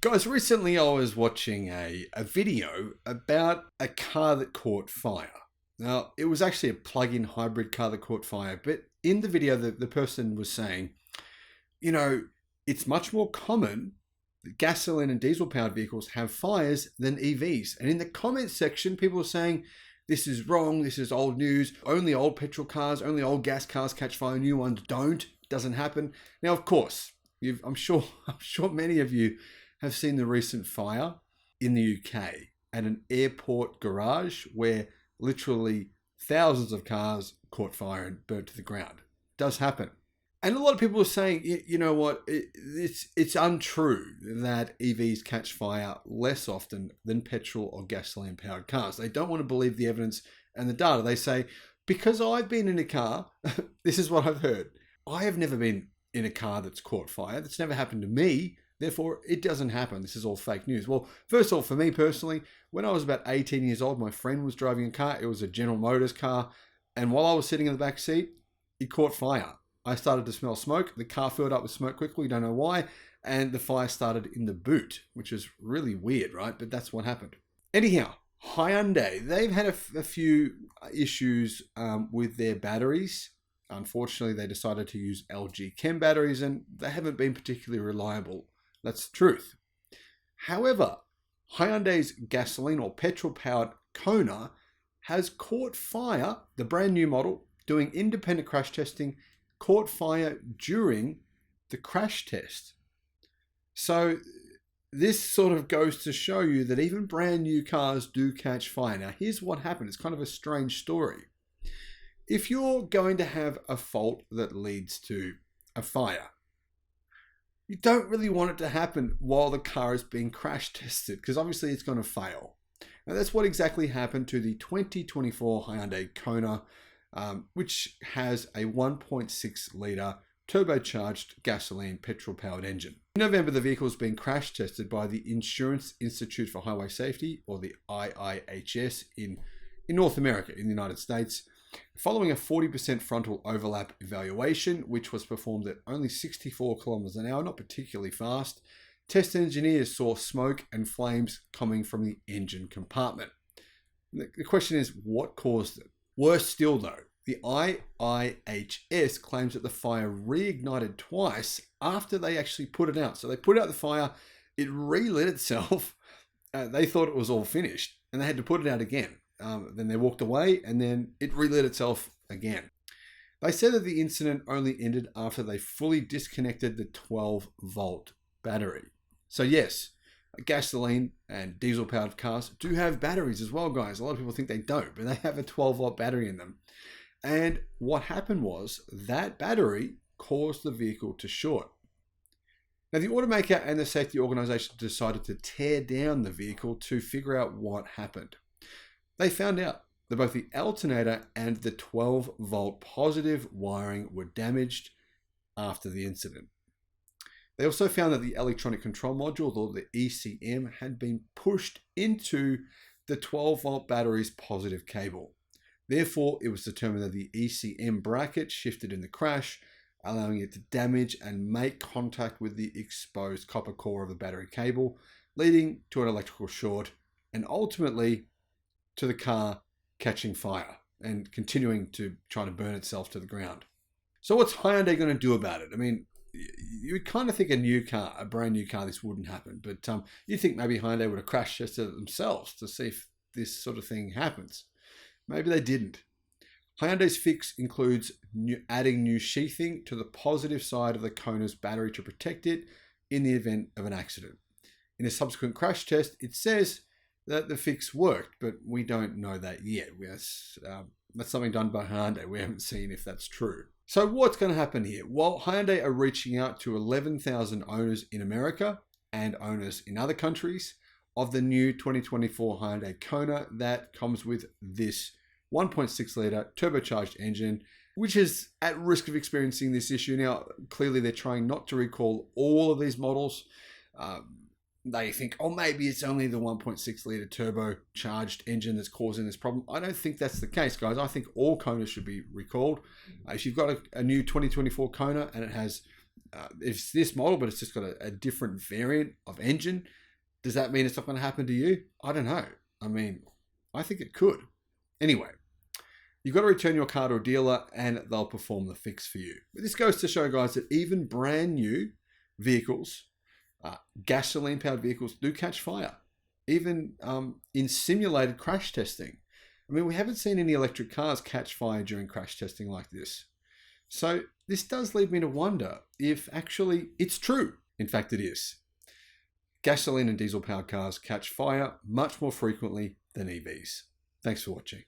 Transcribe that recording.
Guys, recently I was watching a video about a car that caught fire. Now, it was actually a plug-in hybrid car that caught fire, but in the video, the person was saying, you know, it's much more common that gasoline and diesel-powered vehicles have fires than EVs. And in the comments section, people are saying, this is wrong, this is old news, only old petrol cars, only old gas cars catch fire, new ones don't, doesn't happen. Now, of course, I'm sure many of you have seen the recent fire in the UK at an airport garage where literally thousands of cars caught fire and burnt to the ground. It does happen. And a lot of people are saying, you know what, it's untrue that EVs catch fire less often than petrol or gasoline powered cars. They don't want to believe the evidence and the data. They say, because I've been in a car, this is what I've heard. I have never been in a car that's caught fire. That's never happened to me. Therefore, it doesn't happen. This is all fake news. Well, first of all, for me personally, when I was about 18 years old, my friend was driving a car. It was a General Motors car. And while I was sitting in the back seat, it caught fire. I started to smell smoke. The car filled up with smoke quickly. Don't know why. And the fire started in the boot, which is really weird, right? But that's what happened. Anyhow, Hyundai, they've had a few issues with their batteries. Unfortunately, they decided to use LG Chem batteries, and they haven't been particularly reliable. That's the truth. However, Hyundai's gasoline or petrol-powered Kona has caught fire, the brand new model, doing independent crash testing, caught fire during the crash test. So this sort of goes to show you that even brand new cars do catch fire. Now, here's what happened. It's kind of a strange story. If you're going to have a fault that leads to a fire, you don't really want it to happen while the car is being crash tested, because obviously it's going to fail. Now, that's what exactly happened to the 2024 Hyundai Kona, which has a 1.6 litre turbocharged gasoline petrol-powered engine. In November, the vehicle was being crash tested by the Insurance Institute for Highway Safety, or the IIHS, in North America, in the United States. Following a 40% frontal overlap evaluation, which was performed at only 64 kilometers an hour, not particularly fast, test engineers saw smoke and flames coming from the engine compartment. The question is, what caused it? Worse still though, the IIHS claims that the fire reignited twice after they actually put it out. So they put out the fire, it relit itself, they thought it was all finished, and they had to put it out again. Then they walked away, and then it relit itself again. They said that the incident only ended after they fully disconnected the 12-volt battery. So yes, gasoline and diesel-powered cars do have batteries as well, guys. A lot of people think they don't, but they have a 12-volt battery in them. And what happened was that battery caused the vehicle to short. Now, the automaker and the safety organization decided to tear down the vehicle to figure out what happened. They found out that both the alternator and the 12-volt positive wiring were damaged after the incident. They also found that the electronic control module, or the ECM, had been pushed into the 12-volt battery's positive cable. Therefore, it was determined that the ECM bracket shifted in the crash, allowing it to damage and make contact with the exposed copper core of the battery cable, leading to an electrical short and ultimately to the car catching fire and continuing to try to burn itself to the ground. So what's Hyundai going to do about it? I mean, you would kind of think a new car, a brand new car, this wouldn't happen. But you'd think maybe Hyundai would have crash tested it themselves to see if this sort of thing happens. Maybe they didn't. Hyundai's fix includes adding new sheathing to the positive side of the Kona's battery to protect it in the event of an accident. In a subsequent crash test, it says that the fix worked, but we don't know that yet. That's something done by Hyundai. We haven't seen if that's true. So what's going to happen here? Well, Hyundai are reaching out to 11,000 owners in America and owners in other countries of the new 2024 Hyundai Kona that comes with this 1.6 litre turbocharged engine, which is at risk of experiencing this issue. Now, clearly they're trying not to recall all of these models. They think, oh, maybe it's only the 1.6 litre turbocharged engine that's causing this problem. I don't think that's the case, guys. I think all Konas should be recalled. If you've got a new 2024 Kona and it has It's this model, but it's just got a different variant of engine. Does that mean it's not going to happen to you? I don't know. I mean, I think it could. Anyway, you've got to return your car to a dealer and they'll perform the fix for you. But this goes to show, guys, that even brand new vehicles, gasoline-powered vehicles, do catch fire. Even in simulated crash testing. I mean, we haven't seen any electric cars catch fire during crash testing like this. So this does lead me to wonder if actually it's true. In fact, it is. Gasoline and diesel-powered cars catch fire much more frequently than EVs. Thanks for watching.